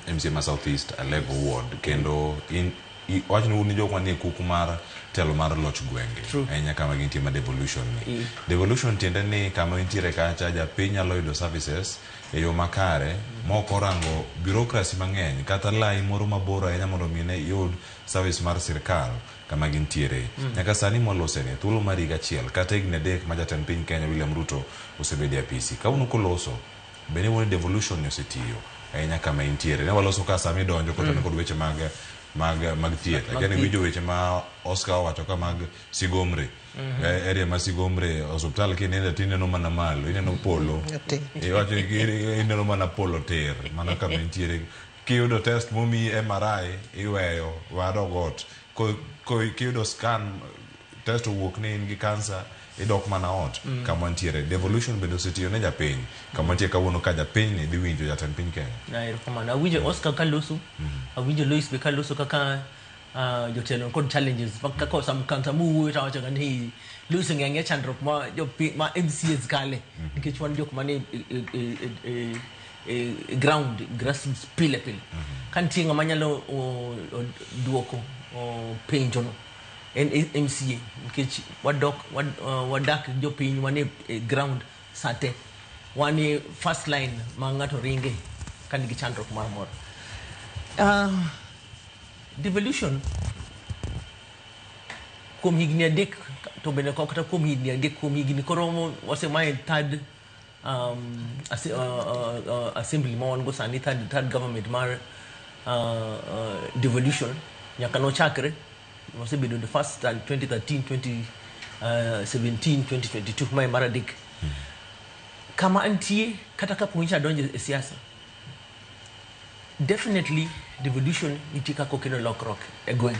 MCA ma Southeast a Lego Ward kendo in wach ni jok manie kuku mar telo mar loch gwenge enya kama gintie ma devolution ni devolution tiende ni kama intiere kacha japiny nyalo yudo services e yo makare moko rango bureaucracy mang'eny kata lai moro maboro ahinya mondo mine yud service mar sirkal kama gintiere nyaka sani molosene thuolo mar higa achiel kata higni 3 ma jatend piny Kenya William Ruto osebedo e apisi kauno koloso bende woni devolution ni osetiyo ahinya kama intiere ne waloso ka sami donjo kod weche mag thieth lakini winjo weche ma Oscar wacho ka mag Sigomre area ma Sigomre hospital kinende tineno mana malo ineno polo wacho ineno mana polo ter mana kama intiere kiyudo test momi MRI iweyo wado got kiyudo scan test owuok ni in gi cancer idok mana ot kama ntiere devolution bendo setiyo ne japiny kama ntie kawuono ka japiny ni dhi winjo jatend piny Kenya na kama awinjo Oscar Kalusu awinjo Lois be Kalusu kaka jotelo kod challenges kaka sam kanta mu ta wacha ni Lois ngenge chandruok ma MCAs kale nikech wan jok mane ground grassroots pile kan tinga manyalo duoko penjo no en MCA nikech wadak jopiny wane ground sate wane first line ma ng'ato ringe kan gi chandruok mar mor devolution kuom higni adek to bende kata kuom higni adek kuom higni koro wasemaye third assembly ma wan go sani third government mar devolution nyaka no chakre wasebedo the first 2013 2017 2022 mai maradik kama antie kata ka puncha donje e siasa definitely devolution itika ko kino lokrok e gweng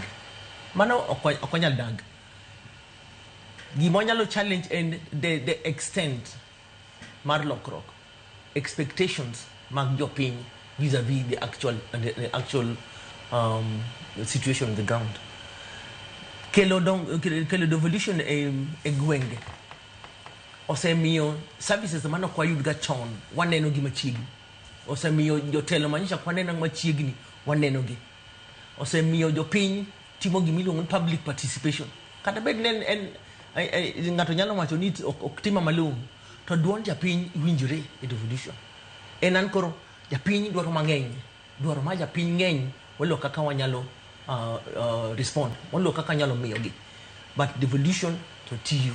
mano okonya dag gimonyalo challenge and the extent mar lokrok expectations mag jopiny vis-a-vis the actual situation on the ground kelo devolution e gwenge osemiyo services mano kwa yud ga chon waneno gi machiegni osemiyo jotelo manyisha kwa neno machiegni waneno gi osemiyo jopiny timo gi miluongo ni public participation kata bed nen ngato nyalo wacho ni oktima malung to duon japiny winjore e devolution enan koro japiny dwaro mang'eny dwaro ma japiny ng'eny walo kaka wanyalo respond walo kaka nyalo miyo gi but devolution to tiyo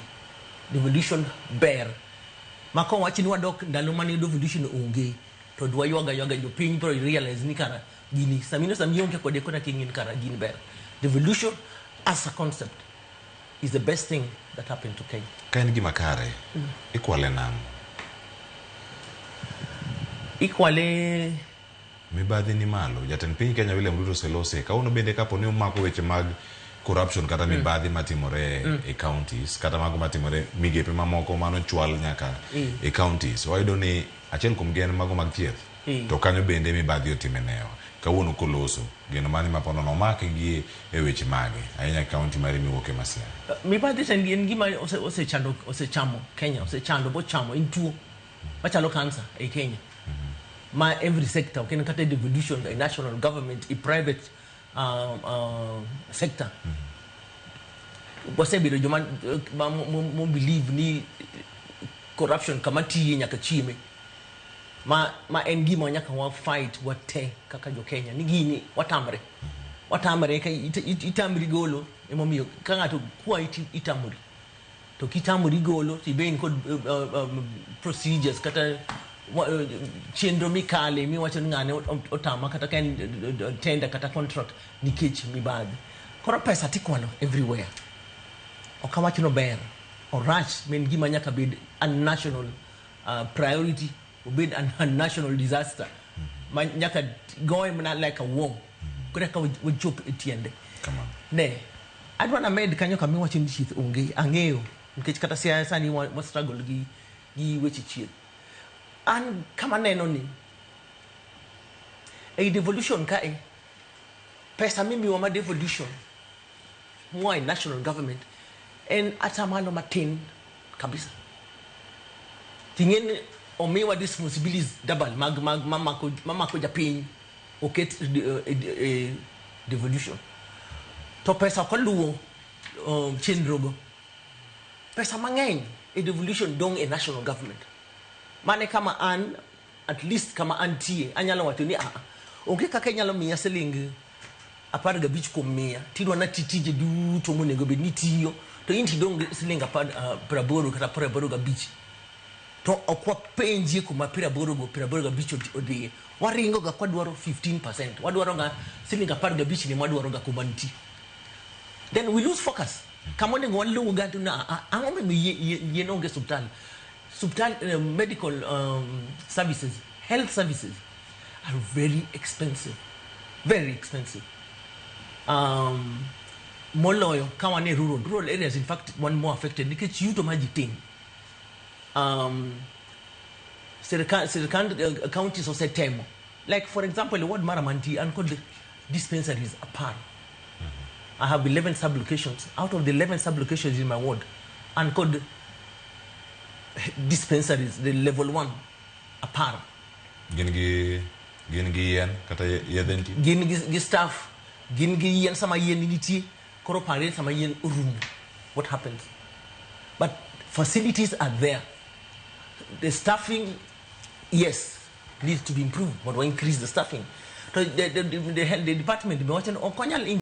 devolution ber mako wachi ni wadok ndalo mane devolution onge to dwa yoga jopiny pro realize ni kara gini samino onge kode kona kingin kara gini ber devolution as a concept is the best thing that happened to Kenya kaen gima kare ikwale nam ikwale mibadhi ni malo jatend piny Kenya William Ruto selose kauno bende kapo ni umako weche mag corruption kata mibadhi matimore e counties kata mago matimore migepe mamoko mano chwal nyaka e counties wayudo ni achiel kuom gen mago mag thieth to kanyo bende mibadhi otimenewa kawuono koloso geno mani mapono no make gi e weche mage ahinya county mari miwoke Masia mibadhi en gima osechamo Kenya osechando bo chamo intuo machalo cancer e Kenya ma every sector can cut a devolution a national government a private sector wase biro joman mo believe ni corruption kama tiye nyaka chime ma en gima nyaka wa fight wate kaka jo Kenya ni gini watamre ka itamri golo emomiyo ka ngato kwa itamri to kitamri golo tiben kod procedures kata chenro mikale mi wacho ngane otama kata kan tender kata contract nikech mibadhi koro pesa tikwano everywhere okawacho no ber orach men gima nyaka bed a national priority obed a national disaster nyaka go mna like a war kore ka wachop etiende ne adwana med kanyo kama wacho ni chith onge ang'eyo nikech kata siasa ni wa struggle gi weche chieth an kama neno ni a devolution ka pesa mimi wa devolution mwa national government en atamalo matin kabisa tingen omiwa responsibilities double mag mama ko japiny oket devolution to pesa kaluwo chenrogo pesa mang'eny devolution dong e national government mane kama an at least kama antie anyalo wacho ni onge kaka inyalo miya siling 15 kuom mia tidwa na titije duto monego bed ni tiyo to in tidong siling 80 kata 85 to okwa penji kuma 85 odhiye waringo ga kwadwaro 15%, wadwaro ga siling 15 ni mwadwaro ga kuma nti, then we lose focus. Kama onego waluwo ga na ang'o me yien onge subtal medical services, health services are very expensive, very expensive. Moloyo kama ne rural areas, in fact one more affected nikech yuto maji tin. Counties also temo, like for example the ward Maramanti and called dispensaries apart. I have 11 sub-locations. Out of the 11 sub-locations in my ward, and called dispensaries, the level 1 apart. Gingi yen kata yedenti. Gingi staff, gingi yen sama yen initi, koro pare sama yen room. What happens? But facilities are there. The staffing, yes, needs to be improved, but we increase the staffing. So the department,